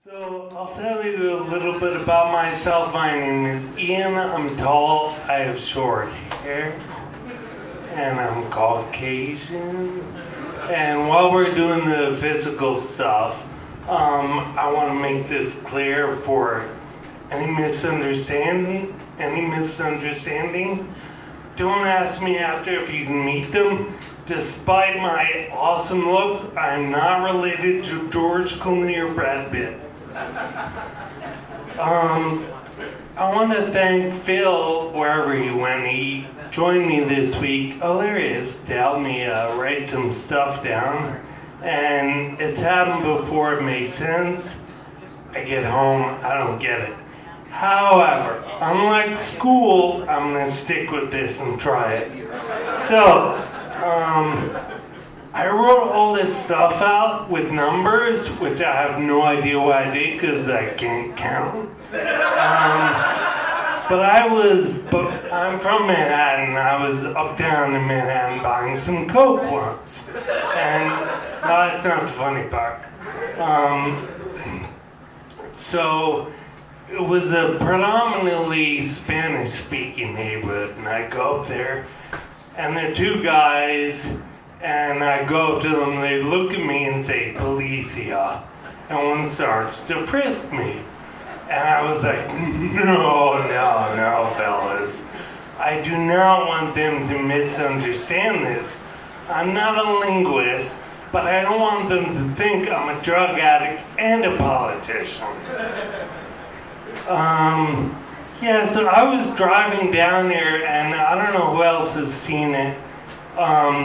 So I'll tell you a little bit about myself. My name is Ian. I'm tall. I have short hair, and I'm Caucasian. And while we're doing the physical stuff, I want to make this clear for any misunderstanding. Don't ask me after if you can meet them. Despite my awesome looks, I'm not related to George Clooney or Brad Pitt. I want to thank Phil, wherever he went. He joined me this week. Oh, there he is, to help me write some stuff down. And it's happened before, it makes sense. I get home, I don't get it. However, unlike school, I'm going to stick with this and try it. So, I wrote all this stuff out with numbers, which I have no idea why I did because I can't count. But I'm from Manhattan. I was uptown in Manhattan buying some Coke once. And that's not the funny part. So it was a predominantly Spanish-speaking neighborhood, and I go up there, and there are two guys. And I go up to them, they look at me and say, "Policia," and one starts to frisk me. And I was like, no, fellas. I do not want them to misunderstand this. I'm not a linguist, but I don't want them to think I'm a drug addict and a politician. Yeah, so I was driving down there, and I don't know who else has seen it.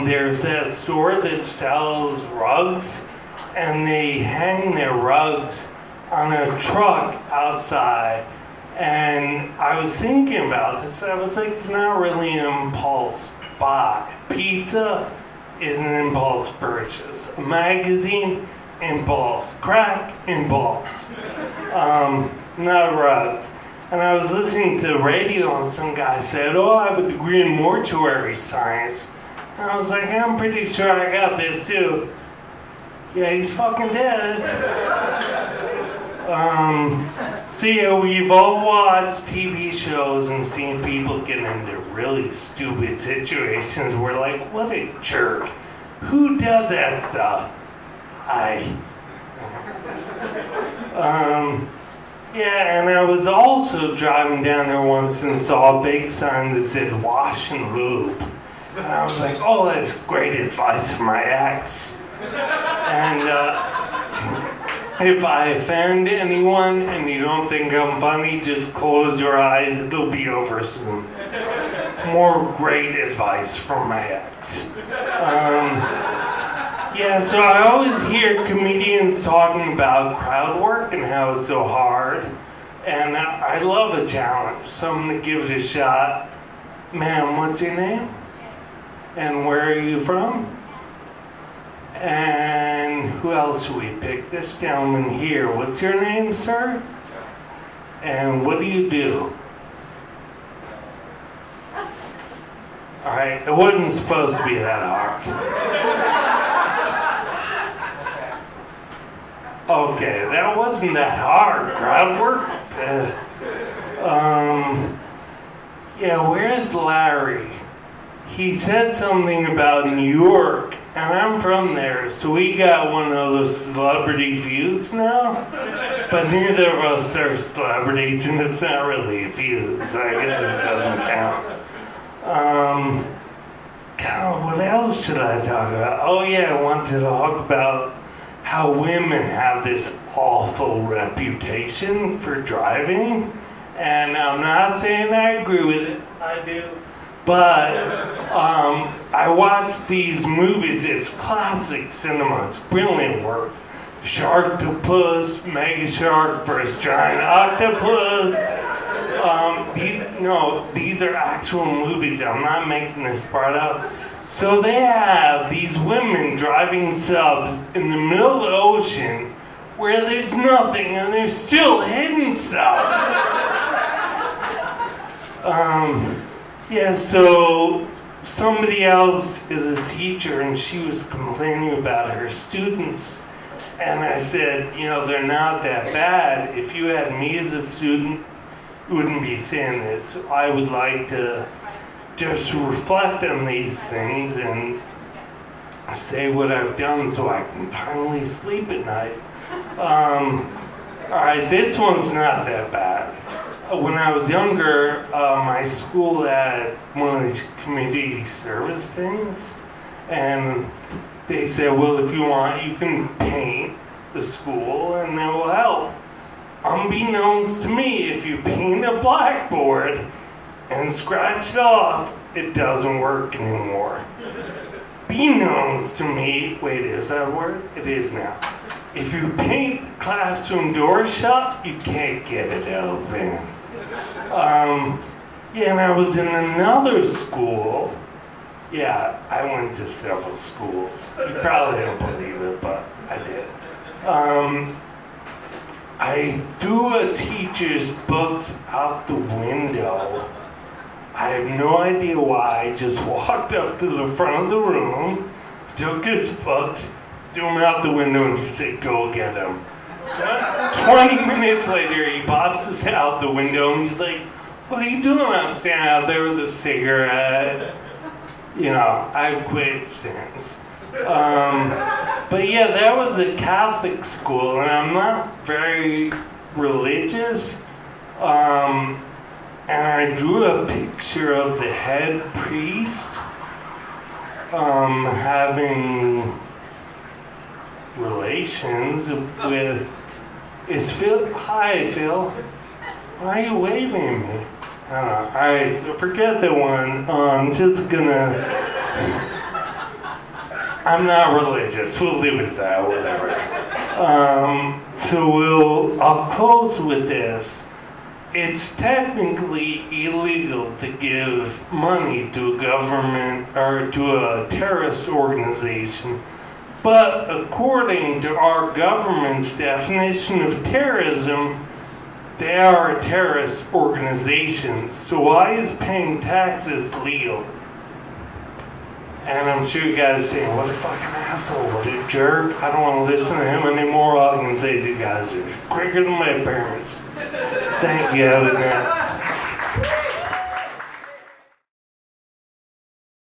There's that store that sells rugs, and they hang their rugs on a truck outside. And I was thinking about this. I was like, it's not really an impulse buy. Pizza is an impulse purchase. A magazine, impulse. Crack, impulse. Not rugs. And I was listening to the radio, and some guy said, "Oh, I have a degree in mortuary science." I was like, I'm pretty sure I got this too. Yeah, he's fucking dead. So yeah, we've all watched TV shows and seen people get into really stupid situations. We're like, what a jerk. Who does that stuff? Yeah, and I was also driving down there once and saw a big sign that said wash and lube. And I was like, oh, that's great advice for my ex. And if I offend anyone and you don't think I'm funny, just close your eyes, it'll be over soon. More great advice from my ex. Yeah, so I always hear comedians talking about crowd work and how it's so hard. And I love a challenge, so I'm gonna give it a shot. Ma'am, what's your name? And where are you from? And who else should we pick? This gentleman here. What's your name, sir? And what do you do? Alright, it wasn't supposed to be that hard. Okay, that wasn't that hard. Crowd work? Yeah, where's Larry? He said something about New York, and I'm from there, so we got one of those celebrity feuds now. But neither of us are celebrities, and it's not really a feud, so I guess it doesn't count. God, what else should I talk about? Oh yeah, I wanted to talk about how women have this awful reputation for driving, and I'm not saying I agree with it. I do. But I watch these movies. It's classic cinema. It's brilliant work. Sharktopus, Mega Shark vs. Giant Octopus. These are actual movies. I'm not making this part up. So they have these women driving subs in the middle of the ocean where there's nothing and they're still hitting stuff. Yeah, so somebody else is a teacher and she was complaining about her students And I said, you know, they're not that bad. If you had me as a student, you wouldn't be saying this. So I would like to just reflect on these things and say what I've done so I can finally sleep at night. All right, this one's not that bad. When I was younger, my school had one of these community service things, and they said, well, if you want, you can paint the school and that will help. Unbeknownst to me, if you paint a blackboard and scratch it off, it doesn't work anymore. Beknownst to me, wait, is that a word? It is now. If you paint the classroom door shut, you can't get it open. Yeah, and I was in another school. Yeah, I went to several schools. You probably don't believe it, but I did. I threw a teacher's books out the window. I have no idea why. I just walked up to the front of the room, took his books, threw them out the window, and just said, go get them. 20 minutes later, he pops us out the window, and he's like, what are you doing? I'm standing out there with a cigarette. You know, I've quit since. But yeah, that was a Catholic school, and I'm not very religious. And I drew a picture of the head priest having relations with. Is Phil? Hi, Phil. Why are you waving at me? I don't know. Alright, so forget that one. I'm just gonna. I'm not religious. We'll leave it at that, whatever. I'll close with this. It's technically illegal to give money to a government or to a terrorist organization, but according to our government's definition of terrorism, they are a terrorist organization. So why is paying taxes legal? And I'm sure you guys are saying, what a fucking asshole, what a jerk. I don't want to listen to him anymore. All I can say is you guys are quicker than my parents. Thank you, other than that.